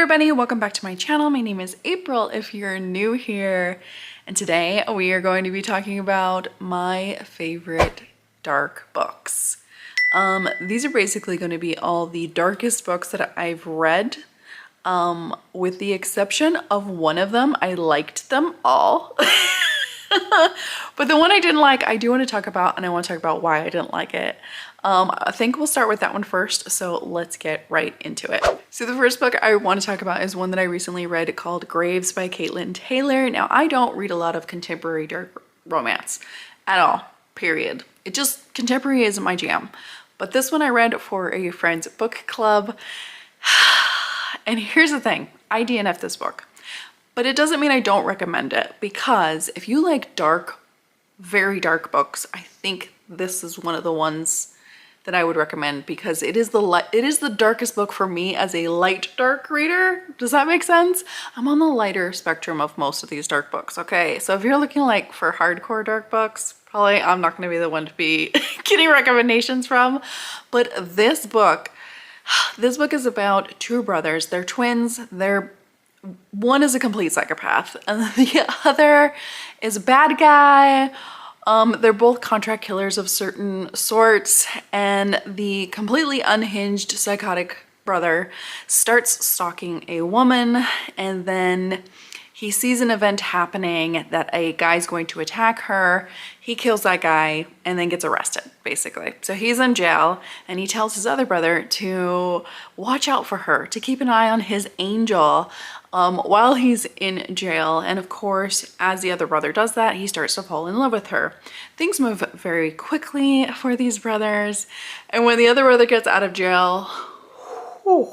everybody, welcome back to my channel. My name is April if you're new here, and today we are going to be talking about my favorite dark books. These are basically going to be all the darkest books that I've read, with the exception of one of them. I liked them all. But the one I didn't like, I do want to talk about, and I want to talk about why I didn't like it. I think we'll start with that one first, so let's get right into it. So the first book I want to talk about is one that I recently read called Graves by Caitlin Taylor. Now, I don't read a lot of contemporary dark romance at all, period. Contemporary isn't my jam. But this one I read for a friend's book club. And here's the thing, I DNF'd this book. But it doesn't mean I don't recommend it, because if you like dark, very dark books, I think this is one of the ones that I would recommend, because it is the darkest book for me as a light dark reader. Does that make sense? I'm on the lighter spectrum of most of these dark books, okay? So if you're looking like for hardcore dark books, probably I'm not going to be the one to be getting recommendations from. But this book is about two brothers. They're twins. One is a complete psychopath and the other is a bad guy. They're both contract killers of certain sorts, and the completely unhinged psychotic brother starts stalking a woman, and then he sees an event happening that a guy's going to attack her. He kills that guy and then gets arrested, basically. So he's in jail, and he tells his other brother to watch out for her, to keep an eye on his angel while he's in jail. And of course, as the other brother does that, he starts to fall in love with her. Things move very quickly for these brothers. And when the other brother gets out of jail, whew,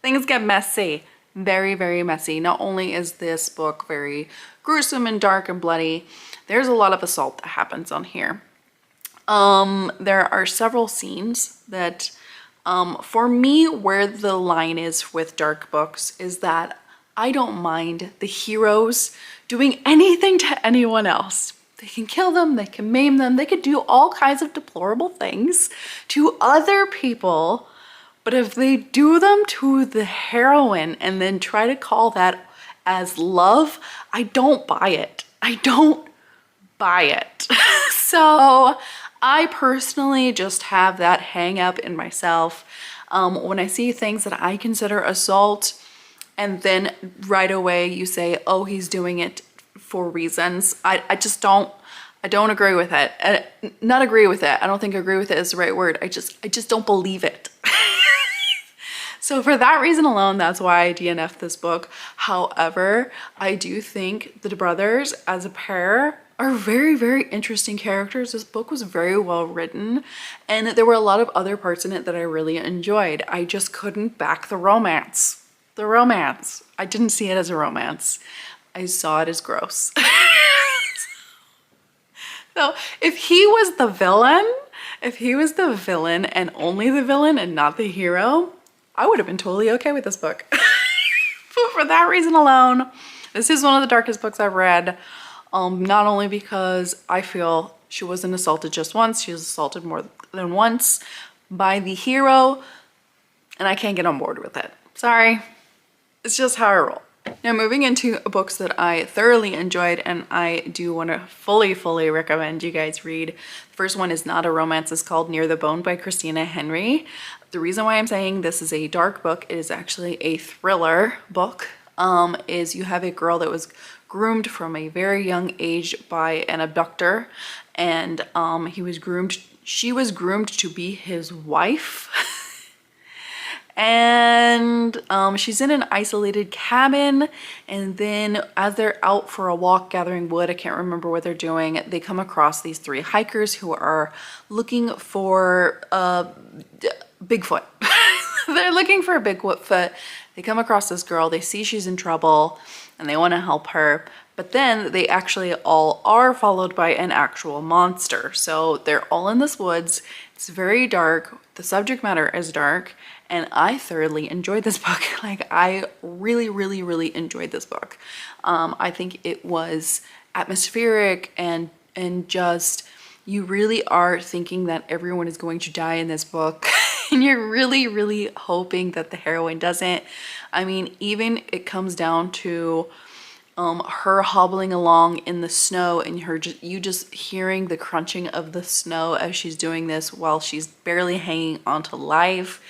things get messy. Very, very messy. Not only is this book very gruesome and dark and bloody, there's a lot of assault that happens on here. There are several scenes that, for me, where the line is with dark books is that I don't mind the heroes doing anything to anyone else. They can kill them, they can maim them, they could do all kinds of deplorable things to other people. But if they do them to the heroine and then try to call that as love, I don't buy it. I don't buy it. So I personally just have that hang up in myself. When I see things that I consider assault, and then right away you say, oh, he's doing it for reasons, I don't agree with it. Not agree with it. I don't think agree with it is the right word. I just don't believe it. So for that reason alone, that's why I DNF'd this book. However, I do think the brothers as a pair are very, very interesting characters. This book was very well written, and there were a lot of other parts in it that I really enjoyed. I just couldn't back the romance. The romance. I didn't see it as a romance. I saw it as gross. So if he was the villain and only the villain and not the hero, I would have been totally okay with this book. But for that reason alone, this is one of the darkest books I've read. Not only because I feel she wasn't assaulted just once, she was assaulted more than once by the hero, and I can't get on board with it. Sorry, it's just how I roll. Now, moving into books that I thoroughly enjoyed and I do want to fully recommend you guys read. The first one is not a romance. It's called Near the Bone by Christina Henry. The reason why I'm saying this is a dark book, it is actually a thriller book, is you have a girl that was groomed from a very young age by an abductor, and she was groomed to be his wife. And she's in an isolated cabin, and then as they're out for a walk gathering wood, I can't remember what they're doing, they come across these three hikers who are looking for Bigfoot. They're looking for a Bigfoot. They come across this girl, they see she's in trouble, and they want to help her. But then they actually all are followed by an actual monster. So they're all in this woods. It's very dark. The subject matter is dark. And I thoroughly enjoyed this book. Like, I really enjoyed this book. I think it was atmospheric and just, you really are thinking that everyone is going to die in this book. and you're really, really hoping that the heroine doesn't. I mean, even it comes down to her hobbling along in the snow and you just hearing the crunching of the snow as she's doing this while she's barely hanging on to life.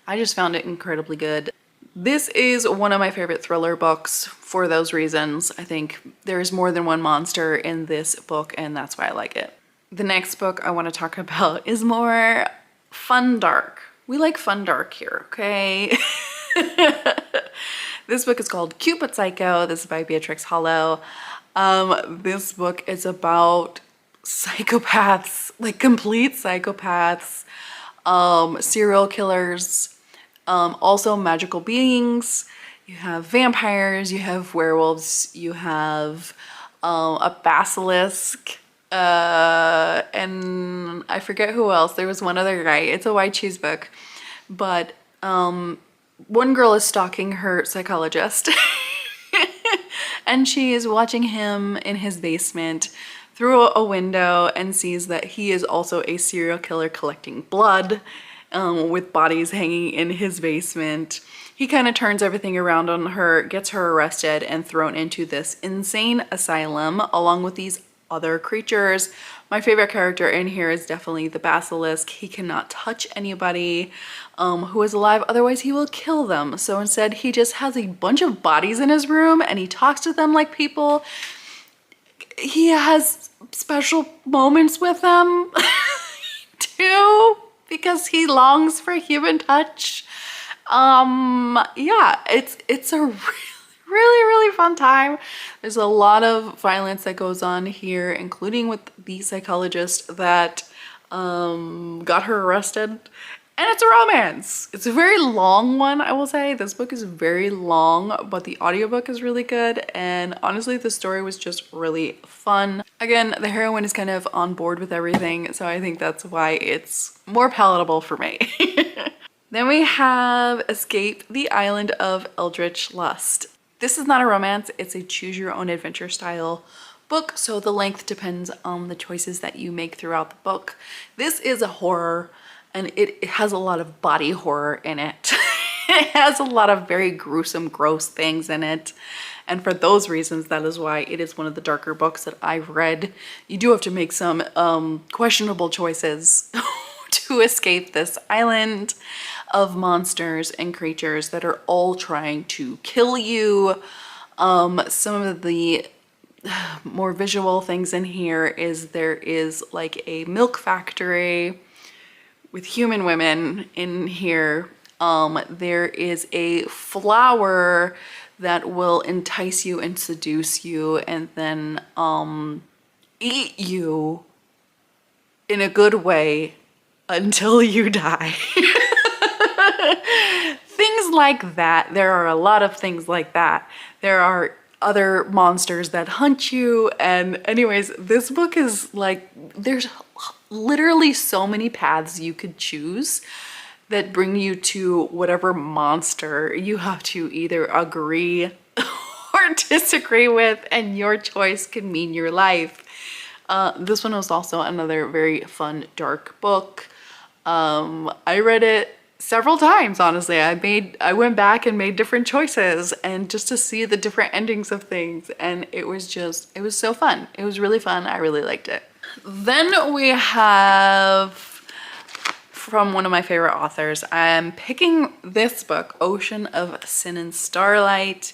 I just found it incredibly good. This is one of my favorite thriller books for those reasons. I think there's more than one monster in this book, and that's why I like it. The next book I want to talk about is more fun dark. We like fun dark here, okay? This book is called Cupid Psycho. This is by Beatrix Hollow. This book is about psychopaths, like complete psychopaths, serial killers, also magical beings. You have vampires, you have werewolves, you have a basilisk, and I forget who else. There was one other guy. It's a white cheese book, but one girl is stalking her psychologist and she is watching him in his basement through a window and sees that he is also a serial killer collecting blood, with bodies hanging in his basement. He kind of turns everything around on her, gets her arrested and thrown into this insane asylum along with these other creatures. My favorite character in here is definitely the basilisk. He cannot touch anybody who is alive, otherwise he will kill them. So instead he just has a bunch of bodies in his room and he talks to them like people. He has special moments with them too, because he longs for human touch. Yeah, it's a really fun time. There's a lot of violence that goes on here, including with the psychologist that got her arrested. And it's a romance. It's a very long one, I will say. This book is very long, but the audiobook is really good. And honestly, the story was just really fun. Again, the heroine is kind of on board with everything, so I think that's why it's more palatable for me. Then we have Escape the Island of Eldritch Lust. This is not a romance, it's a choose your own adventure style book, so the length depends on the choices that you make throughout the book. This is a horror, and it has a lot of body horror in it. It has a lot of very gruesome, gross things in it. And for those reasons, that is why it is one of the darker books that I've read. You do have to make some questionable choices to escape this island of monsters and creatures that are all trying to kill you. Some of the more visual things in here is there is like a milk factory with human women in here. There is a flower that will entice you and seduce you and then eat you in a good way until you die. Things like that. There are a lot of things like that. There are other monsters that hunt you, and anyways, this book is like, there's literally so many paths you could choose that bring you to whatever monster you have to either agree or disagree with, and your choice can mean your life. This one was also another very fun dark book. I read it several times, honestly. I went back and made different choices and just to see the different endings of things, and it was so fun. It was really fun. I really liked it. Then we have from one of my favorite authors. I'm picking this book, Ocean of Sin and Starlight.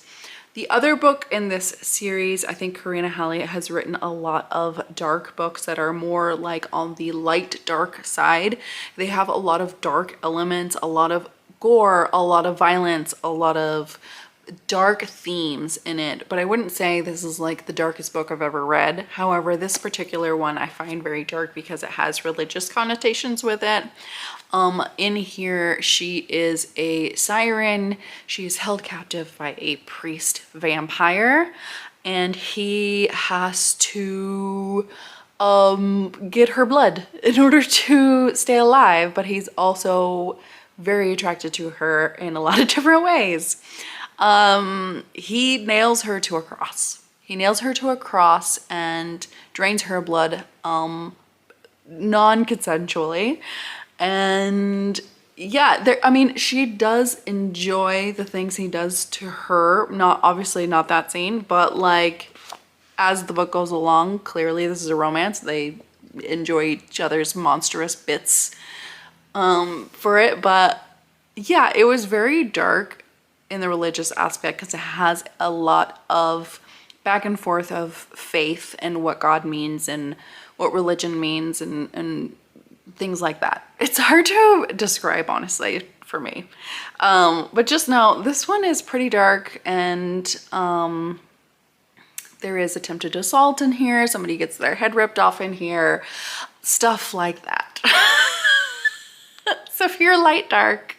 The other book in this series, I think Karina Halle has written a lot of dark books that are more like on the light dark side. They have a lot of dark elements, a lot of gore, a lot of violence, a lot of dark themes in it, but I wouldn't say this is like the darkest book I've ever read. However, this particular one I find very dark because it has religious connotations with it. In here, she is a siren. She is held captive by a priest vampire, and he has to get her blood in order to stay alive, but he's also very attracted to her in a lot of different ways. He nails her to a cross. He nails her to a cross and drains her blood non-consensually. And yeah, there, I mean, she does enjoy the things he does to her. Not obviously not that scene, but like as the book goes along, clearly this is a romance. They enjoy each other's monstrous bits for it. But yeah, it was very dark in the religious aspect because it has a lot of back and forth of faith and what God means and what religion means and things like that. It's hard to describe, honestly, for me. But just know this one is pretty dark, and there is attempted assault in here. Somebody gets their head ripped off in here. Stuff like that. So if you're light dark,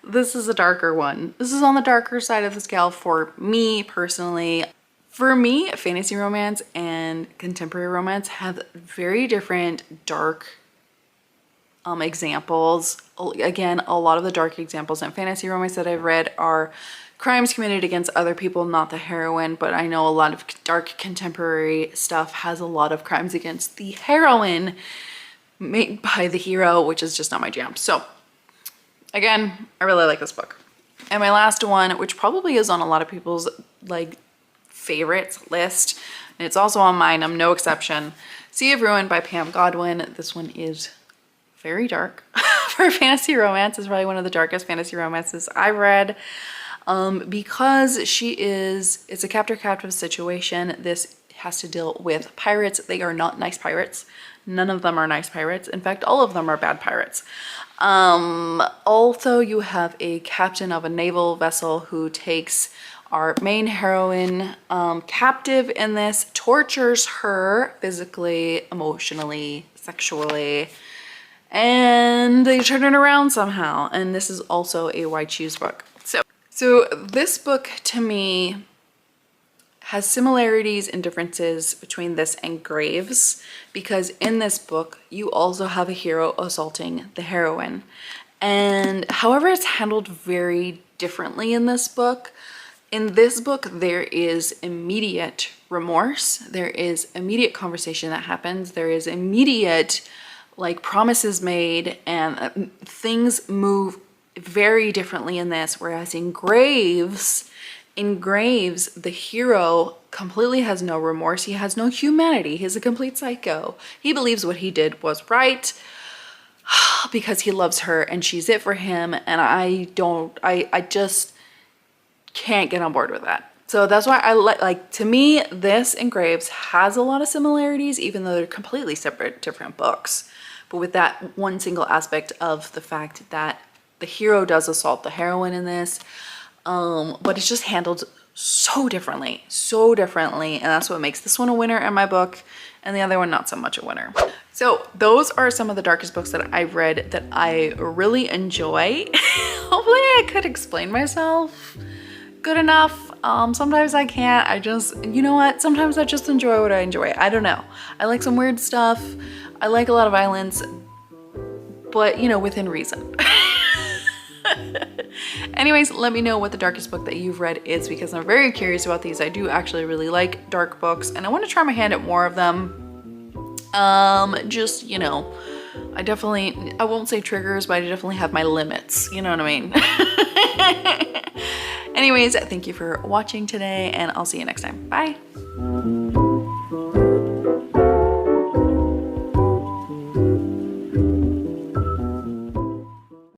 this is a darker one. This is on the darker side of the scale for me personally. For me, fantasy romance and contemporary romance have very different dark examples. Again, a lot of the dark examples in fantasy romance that I've read are crimes committed against other people, not the heroine, but I know a lot of dark contemporary stuff has a lot of crimes against the heroine made by the hero, which is just not my jam. So again, I really like this book. And my last one, which probably is on a lot of people's like favorites list, and it's also on mine, I'm no exception, Sea of Ruin by Pam Godwin. This one is very dark for fantasy romance. It's probably one of the darkest fantasy romances I've read because it's a captor-captive situation. This has to deal with pirates. They are not nice pirates. None of them are nice pirates. In fact, all of them are bad pirates. Also, you have a captain of a naval vessel who takes our main heroine captive in this, tortures her physically, emotionally, sexually, and they turn it around somehow. And this is also a Why Choose book. So this book to me has similarities and differences between this and Graves, because in this book you also have a hero assaulting the heroine, and however it's handled very differently in this book. In this book, there is immediate remorse. There is immediate conversation that happens. There is immediate like promises made, and things move very differently in this. Whereas in Graves, the hero completely has no remorse. He has no humanity. He's a complete psycho. He believes what he did was right because he loves her and she's it for him. And I just can't get on board with that. So that's why I like, to me, this and Graves has a lot of similarities, even though they're completely separate, different books. But with that one single aspect of the fact that the hero does assault the heroine in this, but it's just handled so differently, and that's what makes this one a winner in my book and the other one not so much a winner. So those are some of the darkest books that I've read that I really enjoy. Hopefully I could explain myself good enough. Sometimes I can't. I just, you know what, sometimes I just enjoy what I enjoy. I don't know, I like some weird stuff. I like a lot of violence, but you know, within reason. Anyways, let me know what the darkest book that you've read is, because I'm very curious about these. I do actually really like dark books and I want to try my hand at more of them. Just, you know, I won't say triggers, but I definitely have my limits, you know what I mean? Anyways, thank you for watching today and I'll see you next time. Bye.